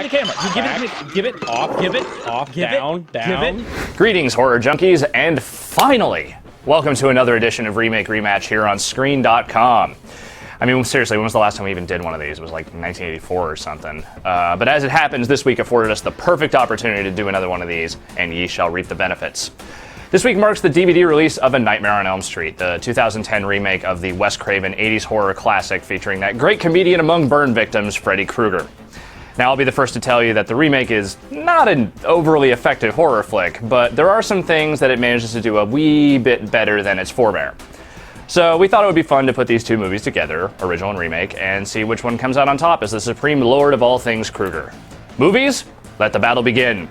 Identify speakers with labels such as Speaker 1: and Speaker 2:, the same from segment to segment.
Speaker 1: the camera. Give it off, down. Give it.
Speaker 2: Greetings, horror junkies, and finally, welcome to another edition of Remake, Rematch here on Screen.com. I mean, seriously, when was the last time we even did one of these? It was like 1984 or something. But as it happens, this week afforded us the perfect opportunity to do another one of these, and ye shall reap the benefits. This week marks the DVD release of A Nightmare on Elm Street, the 2010 remake of the Wes Craven 80s horror classic featuring that great comedian among burn victims, Freddy Krueger. Now, I'll be the first to tell you that the remake is not an overly effective horror flick, but there are some things that it manages to do a wee bit better than its forebear. So we thought it would be fun to put these two movies together, original and remake, and see which one comes out on top as the supreme lord of all things Krueger. Movies? Let the battle begin.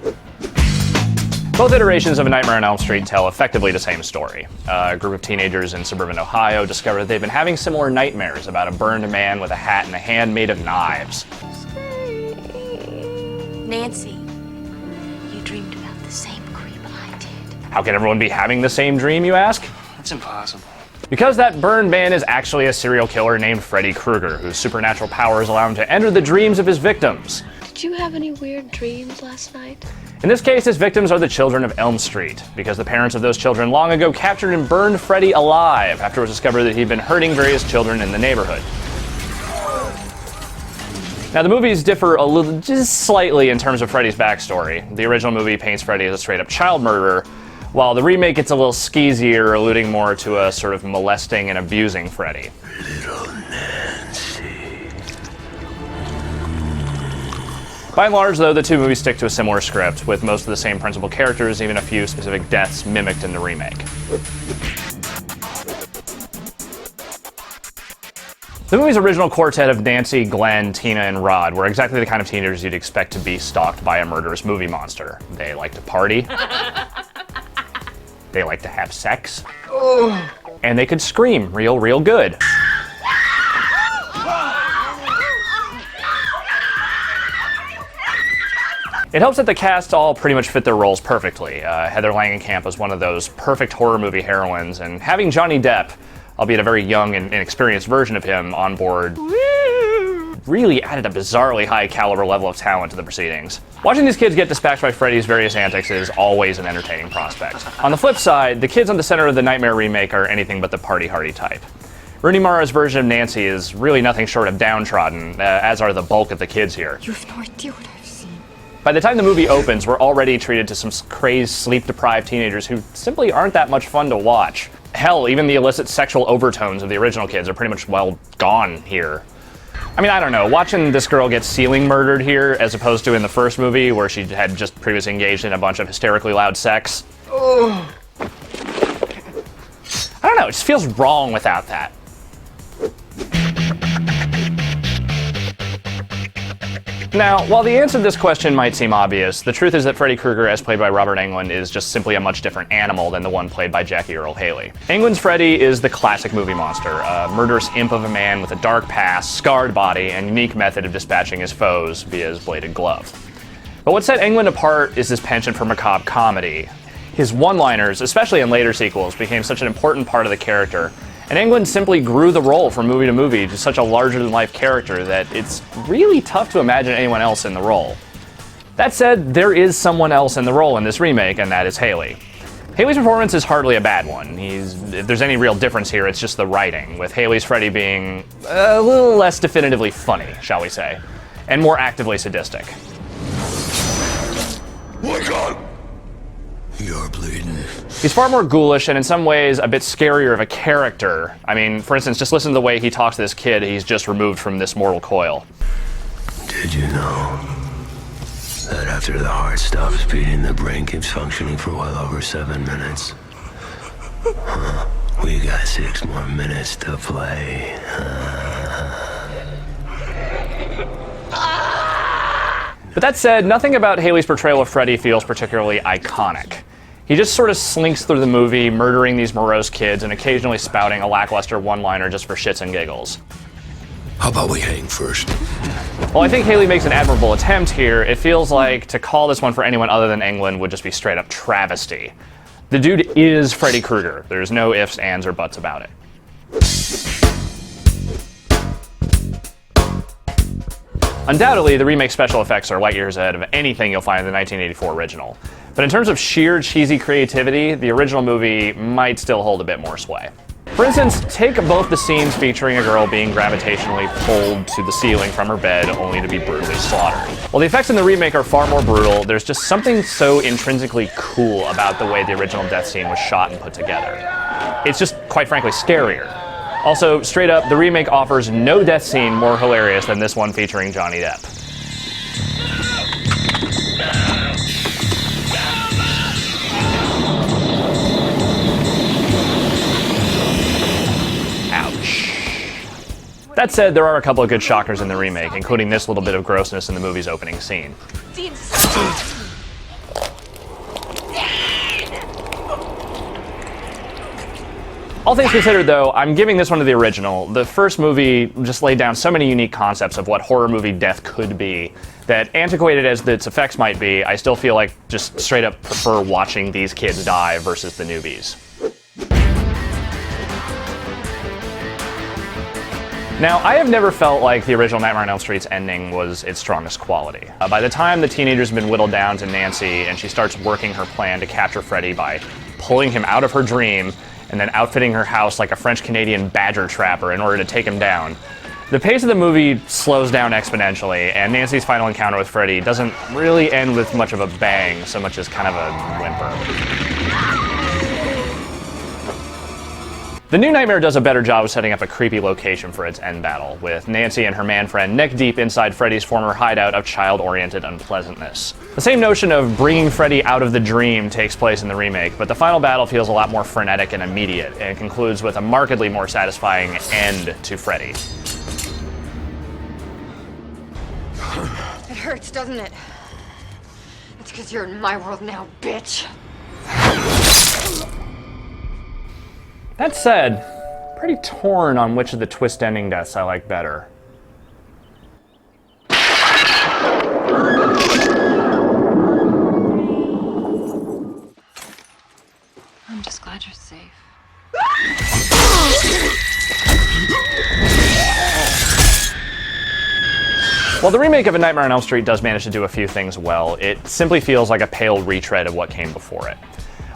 Speaker 2: Both iterations of A Nightmare on Elm Street tell effectively the same story. A group of teenagers in suburban Ohio discover that they've been having similar nightmares about a burned man with a hat and a hand made of knives.
Speaker 3: Nancy, you dreamed about the same creep I did.
Speaker 2: How can everyone be having the same dream, you ask?
Speaker 4: That's impossible.
Speaker 2: Because that burned man is actually a serial killer named Freddy Krueger, whose supernatural powers allow him to enter the dreams of his victims.
Speaker 3: Did you have any weird dreams last night?
Speaker 2: In this case, his victims are the children of Elm Street, because the parents of those children long ago captured and burned Freddy alive after it was discovered that he'd been hurting various children in the neighborhood. Now, the movies differ just slightly in terms of Freddy's backstory. The original movie paints Freddy as a straight-up child murderer, while the remake gets a little skeezier, alluding more to a sort of molesting and abusing Freddy.
Speaker 4: Little Nancy.
Speaker 2: By and large, though, the two movies stick to a similar script, with most of the same principal characters, even a few specific deaths mimicked in the remake. The movie's original quartet of Nancy, Glenn, Tina, and Rod were exactly the kind of teenagers you'd expect to be stalked by a murderous movie monster. They like to party. They like to have sex. And they could scream real good. It helps that the cast all pretty much fit their roles perfectly. Heather Langenkamp was one of those perfect horror movie heroines, and having Johnny Depp, albeit a very young and inexperienced version of him, on board really added a bizarrely high caliber level of talent to the proceedings. Watching these kids get dispatched by Freddy's various antics is always an entertaining prospect. On the flip side, the kids on the center of the Nightmare remake are anything but the party-hardy type. Rooney Mara's version of Nancy is really nothing short of downtrodden, as are the bulk of the kids here.
Speaker 5: You have no idea what I've seen.
Speaker 2: By the time the movie opens, we're already treated to some crazed, sleep-deprived teenagers who simply aren't that much fun to watch. Hell, even the illicit sexual overtones of the original kids are pretty much, well, gone here. I mean, I don't know, watching this girl get ceiling murdered here, as opposed to in the first movie, where she had just previously engaged in a bunch of hysterically loud sex. I don't know, it just feels wrong without that. Now, while the answer to this question might seem obvious, the truth is that Freddy Krueger, as played by Robert Englund, is just simply a much different animal than the one played by Jackie Earle Haley. Englund's Freddy is the classic movie monster, a murderous imp of a man with a dark past, scarred body, and unique method of dispatching his foes via his bladed glove. But what set Englund apart is his penchant for macabre comedy. His one-liners, especially in later sequels, became such an important part of the character, and Englund simply grew the role from movie to movie to such a larger-than-life character that it's really tough to imagine anyone else in the role. That said, there is someone else in the role in this remake, and that is Haley. Haley's performance is hardly a bad one. If there's any real difference here, it's just the writing, with Haley's Freddy being a little less definitively funny, shall we say, and more actively sadistic.
Speaker 4: Wake up! You're bleeding.
Speaker 2: He's far more ghoulish and in some ways a bit scarier of a character. I mean, for instance, just listen to the way he talks to this kid he's just removed from this mortal coil.
Speaker 4: Did you know that after the heart stops beating, the brain keeps functioning for well over 7 minutes? We got 6 more minutes to play.
Speaker 2: But that said, nothing about Haley's portrayal of Freddy feels particularly iconic. He just sort of slinks through the movie, murdering these morose kids and occasionally spouting a lackluster one-liner just for shits and giggles.
Speaker 4: How about we hang first?
Speaker 2: While I think Haley makes an admirable attempt here, it feels like to call this one for anyone other than Englund would just be straight up travesty. The dude is Freddy Krueger. There's no ifs, ands, or buts about it. Undoubtedly, the remake special effects are light years ahead of anything you'll find in the 1984 original. But in terms of sheer cheesy creativity, the original movie might still hold a bit more sway. For instance, take both the scenes featuring a girl being gravitationally pulled to the ceiling from her bed only to be brutally slaughtered. While the effects in the remake are far more brutal, there's just something so intrinsically cool about the way the original death scene was shot and put together. It's just, quite frankly, scarier. Also, straight up, the remake offers no death scene more hilarious than this one featuring Johnny Depp. That said, there are a couple of good shockers in the remake, including this little bit of grossness in the movie's opening scene. All things considered, though, I'm giving this one to the original. The first movie just laid down so many unique concepts of what horror movie death could be that, antiquated as its effects might be, I still feel like just straight up prefer watching these kids die versus the newbies. Now, I have never felt like the original Nightmare on Elm Street's ending was its strongest quality. By the time the teenager's been whittled down to Nancy and she starts working her plan to capture Freddy by pulling him out of her dream and then outfitting her house like a French-Canadian badger trapper in order to take him down, the pace of the movie slows down exponentially, and Nancy's final encounter with Freddy doesn't really end with much of a bang, so much as kind of a whimper. The new Nightmare does a better job of setting up a creepy location for its end battle, with Nancy and her man-friend neck-deep inside Freddy's former hideout of child-oriented unpleasantness. The same notion of bringing Freddy out of the dream takes place in the remake, but the final battle feels a lot more frenetic and immediate, and concludes with a markedly more satisfying end to Freddy.
Speaker 5: It hurts, doesn't it? It's because you're in my world now, bitch.
Speaker 2: That said, pretty torn on which of the twist ending deaths I like better.
Speaker 3: I'm just glad you're safe.
Speaker 2: While the remake of A Nightmare on Elm Street does manage to do a few things well, it simply feels like a pale retread of what came before it.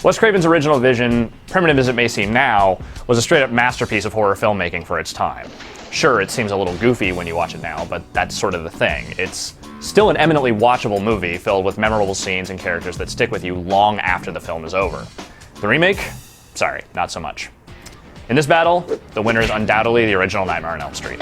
Speaker 2: Wes Craven's original vision, primitive as it may seem now, was a straight-up masterpiece of horror filmmaking for its time. Sure, it seems a little goofy when you watch it now, but that's sort of the thing. It's still an eminently watchable movie filled with memorable scenes and characters that stick with you long after the film is over. The remake? Sorry, not so much. In this battle, the winner is undoubtedly the original Nightmare on Elm Street.